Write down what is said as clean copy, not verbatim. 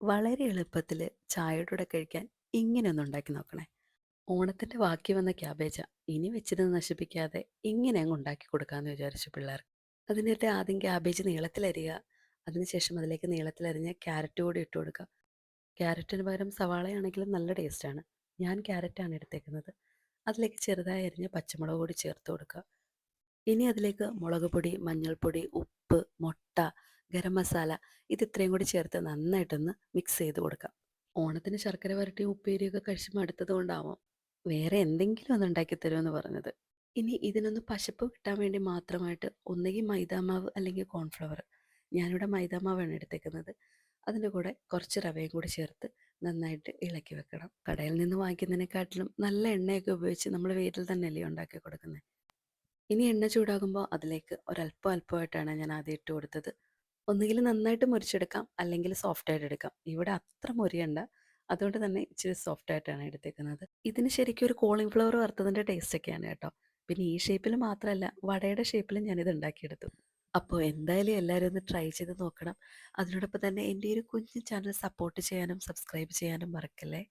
വളരെ എളുപ്പത്തിൽ ചായയുടെ കൂടെ കഴിക്കാൻ ഇങ്ങനെയൊന്ന് ഉണ്ടാക്കി നോക്കണേ. ഓണത്തിൻ്റെ ബാക്കി വന്ന ക്യാബേജാ. ഇനി വെച്ചിരുന്ന് നശിപ്പിക്കാതെ ഇങ്ങനെ അങ്ങ് ഉണ്ടാക്കി കൊടുക്കാമെന്ന് വിചാരിച്ചു പിള്ളേർക്ക്. അതിനായിട്ട് ആദ്യം ക്യാബേജ് നീളത്തിലരിയുക. അതിനുശേഷം അതിലേക്ക് നീളത്തിലരിഞ്ഞ ക്യാരറ്റ് കൂടി ഇട്ട് കൊടുക്കുക. ക്യാരറ്റിന് പകരം സവാളയാണെങ്കിലും നല്ല ടേസ്റ്റാണ്. ഞാൻ ക്യാരറ്റാണ് എടുത്തേക്കുന്നത്. അതിലേക്ക് ചെറുതായി അരിഞ്ഞ പച്ചമുളക് കൂടി ചേർത്ത് കൊടുക്കുക. ഇനി അതിലേക്ക് മുളക് പൊടി, മഞ്ഞൾപ്പൊടി, ഉപ്പ്, മുട്ട, ഗരം മസാല ഇത് ഇത്രയും കൂടി ചേർത്ത് നന്നായിട്ടൊന്ന് മിക്സ് ചെയ്ത് കൊടുക്കാം. ഓണത്തിന് ശർക്കര വരട്ടിയും ഉപ്പേരിയൊക്കെ കഴിച്ച് മടുത്തത് കൊണ്ടാവാം വേറെ എന്തെങ്കിലും ഒന്ന് ഉണ്ടാക്കി തരുമെന്ന് പറഞ്ഞത്. ഇനി ഇതിനൊന്ന് പശപ്പ് കിട്ടാൻ വേണ്ടി മാത്രമായിട്ട് ഒന്നുകിൽ മൈദാമാവ് അല്ലെങ്കിൽ കോൺഫ്ലവർ. ഞാനിവിടെ മൈദാമാവാണ് എടുത്തേക്കുന്നത്. അതിൻ്റെ കൂടെ കുറച്ച് റവയും കൂടി ചേർത്ത് നന്നായിട്ട് ഇളക്കി വെക്കണം. കടയിൽ നിന്ന് വാങ്ങിക്കുന്നതിനെക്കാട്ടിലും നല്ല എണ്ണയൊക്കെ ഉപയോഗിച്ച് നമ്മൾ വീട്ടിൽ തന്നെയല്ലേ ഉണ്ടാക്കി കൊടുക്കുന്നത്. ഇനി എണ്ണ ചൂടാകുമ്പോൾ അതിലേക്ക് ഒരല്പം അല്പമായിട്ടാണ് ഞാൻ ആദ്യം ഇട്ട് കൊടുത്തത്. ഒന്നുകിൽ നന്നായിട്ട് മുരിച്ചെടുക്കാം, അല്ലെങ്കിൽ സോഫ്റ്റായിട്ട് എടുക്കാം. ഇവിടെ അത്ര മുരിയണ്ട, അതുകൊണ്ട് തന്നെ ഇച്ചിരി സോഫ്റ്റായിട്ടാണ് എടുത്തേക്കുന്നത്. ഇതിന് ശരിക്കും ഒരു കോളിഫ്ലവർ വറുത്തതിൻ്റെ ടേസ്റ്റൊക്കെയാണ് കേട്ടോ. പിന്നെ ഈ ഷേപ്പിൽ മാത്രമല്ല, വടയുടെ ഷേപ്പിലും ഞാനിത് ഉണ്ടാക്കിയെടുത്തു. അപ്പോൾ എന്തായാലും എല്ലാവരും ഒന്ന് ട്രൈ ചെയ്ത് നോക്കണം. അതിനോടൊപ്പം തന്നെ എൻ്റെ ഒരു കുഞ്ഞു ചാനൽ സപ്പോർട്ട് ചെയ്യാനും സബ്സ്ക്രൈബ് ചെയ്യാനും മറക്കല്ലേ.